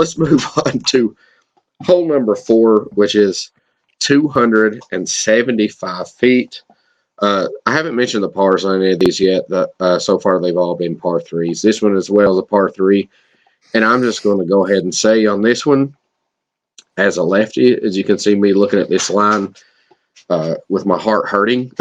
let's move on to hole number 4, which is 275 feet. I haven't mentioned the pars on any of these yet. So far, they've all been par 3s. This one as well is a par 3. And I'm just going to go ahead and say on this one, as a lefty, as you can see me looking at this line with my heart hurting,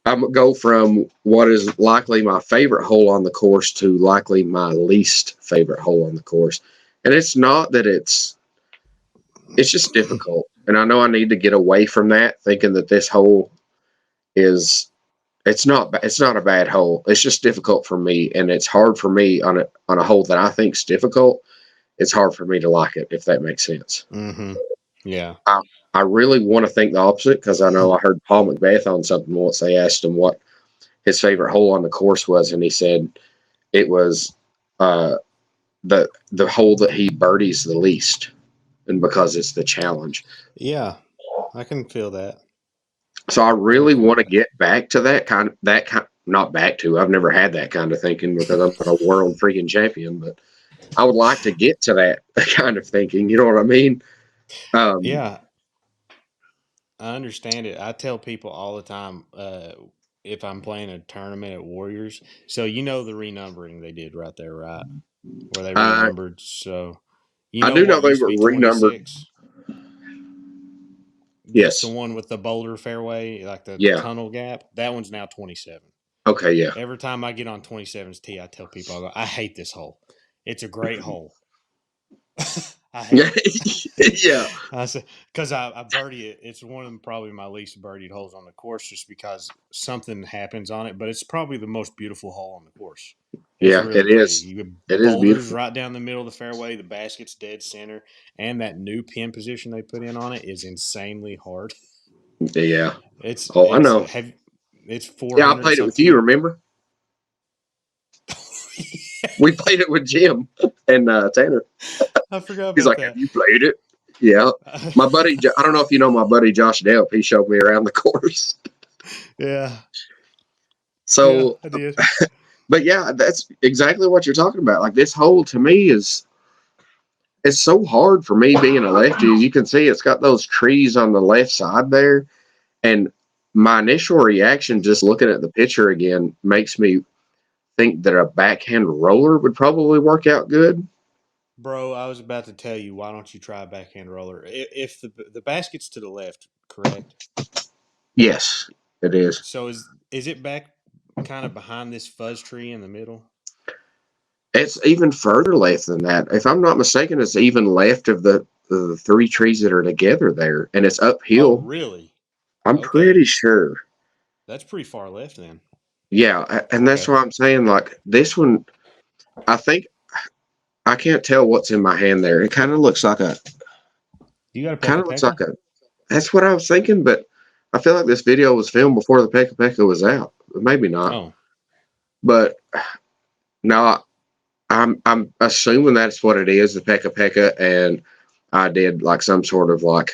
I'm going to go from what is likely my favorite hole on the course to likely my least favorite hole on the course. And it's not that it's just difficult. And I know I need to get away from that, thinking that this hole it's not a bad hole. It's just difficult for me, and it's hard for me on a hole that I think is difficult. It's hard for me to like it, if that makes sense. Mm-hmm. Yeah. I really want to think the opposite, because I know I heard Paul McBeth on something once. They asked him what his favorite hole on the course was, and he said it was the hole that he birdies the least, and because it's the challenge. Yeah, I can feel that. So I really want to get back to not back to. I've never had that kind of thinking because I'm not a world freaking champion, but I would like to get to that kind of thinking. You know what I mean? Yeah, I understand it. I tell people all the time if I'm playing a tournament at Warriors. So the renumbering they did right there, right? Where they renumbered. So I do know what they used were to be renumbered. 26? Yes. The one with the boulder fairway, like the tunnel gap. That one's now 27. Okay, yeah. Every time I get on 27's tee, I tell people, I hate this hole. It's a great hole. I hate it. Yeah. I said, because I birdie it. It's one of probably my least birdied holes on the course, just because something happens on it. But it's probably the most beautiful hole on the course. It's really it is. pretty. You It boulders is beautiful. right down the middle of the fairway. The basket's dead center, and that new pin position they put in on it is insanely hard. Yeah. It's I know. It's 400. Yeah, I played it with you. Remember? We played it with Jim and Tanner. I forgot about He's like, that. "Have you played it?" Yeah. My buddy, I don't know if you know my buddy Josh Delp. He showed me around the course. Yeah. So, yeah, I did. But yeah, that's exactly what you're talking about. Like, this hole to me it's so hard for me being a lefty. As you can see, it's got those trees on the left side there. And my initial reaction, just looking at the picture again, makes me think that a backhand roller would probably work out good. Bro, I was about to tell you, why don't you try a backhand roller? If the basket's to the left, correct? Yes, it is. So is it back kind of behind this fuzz tree in the middle? It's even further left than that. If I'm not mistaken, it's even left of the 3 trees that are together there, and it's uphill. Oh, really? I'm pretty sure. That's pretty far left then. Yeah, and that's why I'm saying, like, this one, I think, I can't tell what's in my hand there. It kind of looks like You got a Pickle? That's what I was thinking, but I feel like this video was filmed before the Pickle was out. Maybe not. Oh. But no, I'm assuming that's what it is, the Pickle, and I did like some sort of like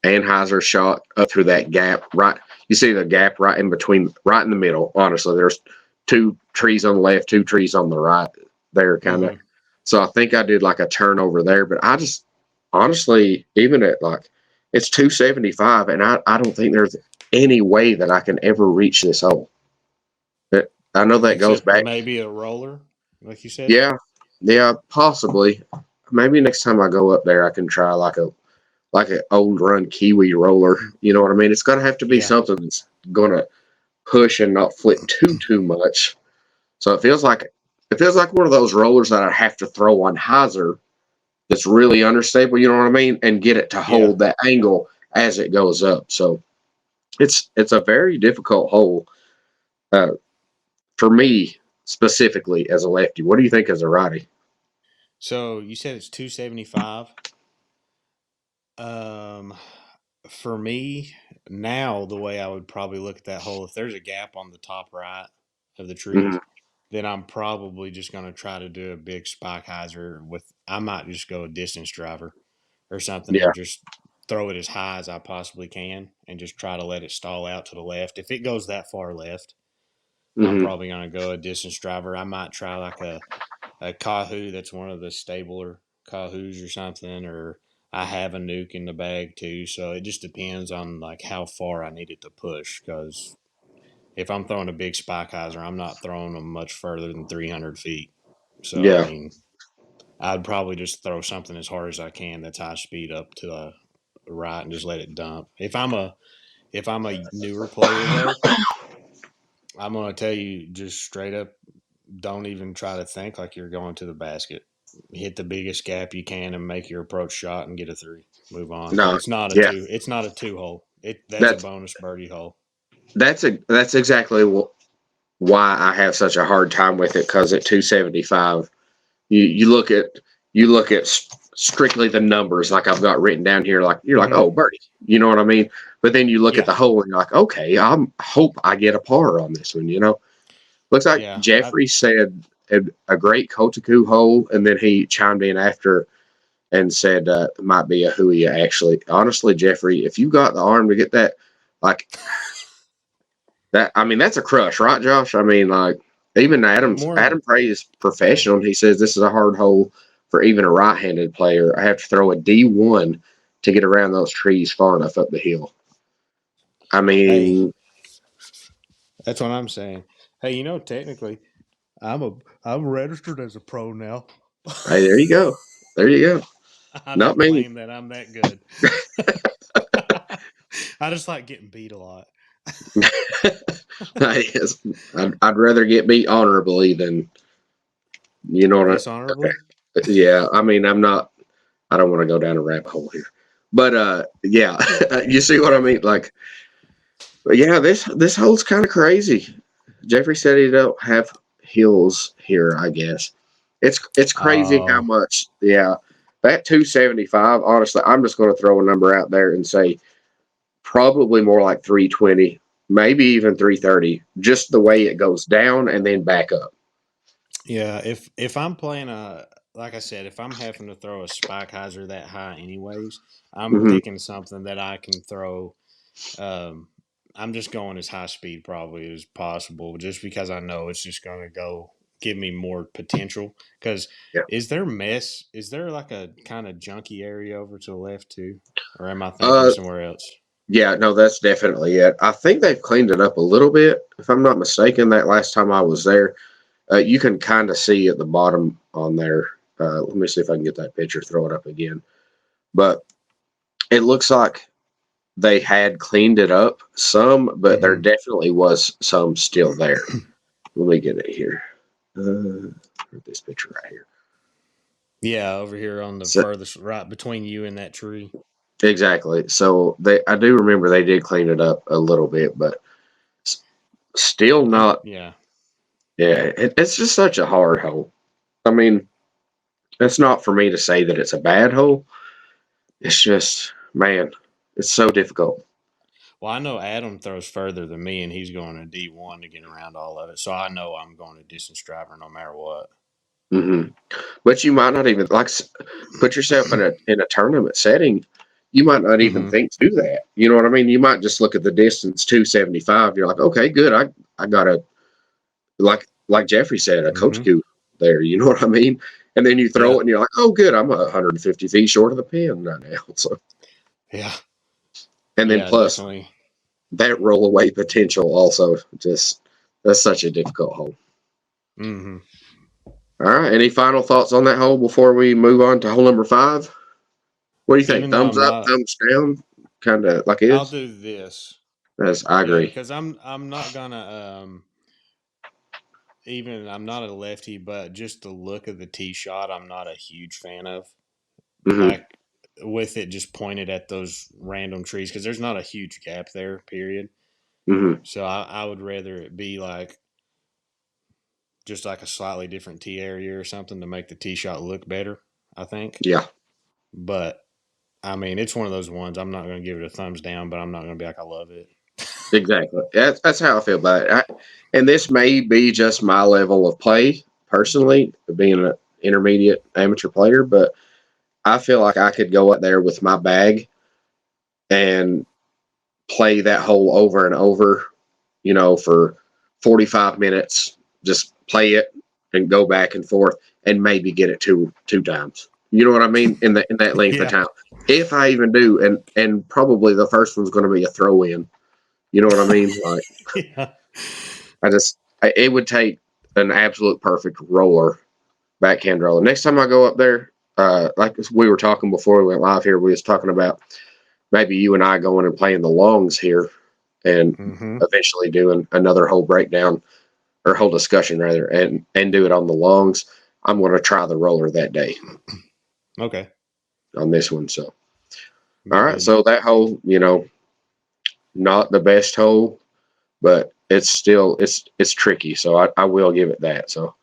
Anheuser shot up through that gap. Right, you see the gap right in between, right in the middle. Honestly, there's 2 trees on the left, 2 trees on the right. There, kind of. So I think I did like a turn over there, but I just honestly, even at like it's 275, and I don't think there's any way that I can ever reach this hole. But I know that goes back. Maybe a roller, like you said. Yeah, possibly. Maybe next time I go up there, I can try like an old run Kiwi roller. You know what I mean? It's gonna have to be something that's gonna push and not flip too much. So it feels like one of those rollers that I have to throw on hyzer that's really unstable, you know what I mean, and get it to hold that angle as it goes up. So it's a very difficult hole for me specifically as a lefty. What do you think as a righty? So you said it's 275. For me now, the way I would probably look at that hole, if there's a gap on the top right of the trees, then I'm probably just going to try to do a big spike hyzer I might just go a distance driver or something and just throw it as high as I possibly can and just try to let it stall out to the left. If it goes that far left, I'm probably going to go a distance driver. I might try like a a Kahoo that's one of the stabler Kahoos or something, or I have a nuke in the bag too. So it just depends on like how far I need it to push. Because if I'm throwing a big spike hyzer, I'm not throwing them much further than 300 feet. So I Yeah. mean, I'd probably just throw something as hard as I can that's high speed up to the right and just let it dump. If I'm a newer player though, I'm gonna tell you just straight up, don't even try to think like you're going to the basket. Hit the biggest gap you can and make your approach shot and get a three. Move on. No. It's not a Yeah. two. It's not a two hole. That's a That's bonus birdie hole. that's exactly why I have such a hard time with it. Because at 275, you look at strictly the numbers, like I've got written down here. Like you're like, oh, birdie. You know what I mean? But then you look at Yeah. the hole and you're like, okay, I hope I get a par on this one. Looks like Yeah. Jeffrey said a great Kotaku hole, and then he chimed in after and said it might be a Hui. Actually, honestly, Jeffrey, if you got the arm to get that, like that, I mean, that's a crush, right, Josh? I mean, like even More. Adam Prey is professional. And he says this is a hard hole for even a right-handed player. I have to throw a D1 to get around those trees far enough up the hill. I Hey, mean, that's what I'm saying. Hey, technically, I'm registered as a pro now. hey, there you go. There you go. I Not don't me. claim that I'm that good. I just like getting beat a lot. Yes. I'd rather get beat honorably than Dishonorably? yeah. I mean, I'm not. I don't want to go down a rabbit hole here, but yeah, you see what I mean? Like, but yeah, this hole's kind of crazy. Jeffrey said he don't have hills here. I guess it's crazy how Oh, much. Yeah, that 275. Honestly, I'm just going to throw a number out there and say probably more like 320, maybe even 330. Just the way it goes down and then back up. yeah. If I'm playing like I said, if I'm having to throw a spike hyzer that high, anyways, I'm Hmm. picking something that I can throw. Um, I'm just going as high speed probably as possible, just because I know it's just going to go give me more potential. Because Yeah. is there like a kind of junky area over to the left too, or am I thinking Uh, somewhere else? yeah, no, that's definitely it. I think they've cleaned it up a little bit, if I'm not mistaken. That last time I was there, you can kind of see at the bottom on there. Let me see if I can get that picture, throw it up again. But it looks like they had cleaned it up some, but there Mm-hmm. definitely was some still there. Let me get it here. This picture right here. Yeah, over here on the So, furthest right between you and that tree. exactly. So I do remember they did clean it up a little bit, but still not. Yeah. Yeah, it's just such a hard hole. I mean, it's not for me to say that it's a bad hole. It's just, man, it's so difficult. Well, I know Adam throws further than me, and he's going to D1 to get around all of it. So I know I'm going to distance driver no matter what. Hmm. But you might not even put yourself in a tournament setting. You might not even Mm-hmm. think to do that. You know what I mean? You might just look at the distance 275. You're like, okay, good. I got a like Jeffrey said, a coach Mm-hmm. coup there. You know what I mean? And then you throw Yeah. it, and you're like, oh, good. I'm 150 feet short of the pin right now. So, Yeah. and then Yeah, plus definitely. that roll away potential also just that's such a difficult hole. Mm-hmm. All right. Any final thoughts on that hole before we move on to hole number 5? What do you think? Even though Thumbs I'm up, not, thumbs down, kind of like I'll is. do this. As I Yeah, agree. because I'm not gonna even I'm not a lefty, but just the look of the tee shot, I'm not a huge fan of. Hmm. Like with it just pointed at those random trees, because there's not a huge gap there. Period. Hmm. So I would rather it be like just like a slightly different tee area or something to make the tee shot look better. I think, Yeah. but I mean, it's one of those ones. I'm not going to give it a thumbs down, but I'm not going to be like I love it. Exactly. That's how I feel about it. And this may be just my level of play personally, being an intermediate amateur player, but I feel like I could go up there with my bag and play that hole over and over, for 45 minutes. Just play it. and go back and forth and maybe get it two times. You know what I mean? In that length of time. If I even do, and probably the first one's going to be a throw in. You know what I mean? Like, it would take an absolute perfect roller, backhand roller. Next time I go up there, like we were talking before we went live here, we was talking about maybe you and I going and playing the longs here and eventually doing another whole breakdown or whole discussion rather, and do it on the longs. I'm going to try the roller that day. Okay. On this one. So, all right. So that hole, not the best hole, but it's still, it's tricky. So I will give it that. So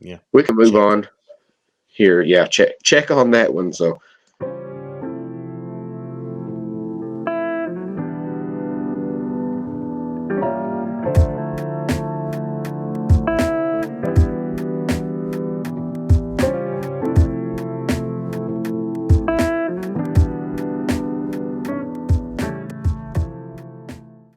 yeah, we can move on here. Yeah. Check on that one. So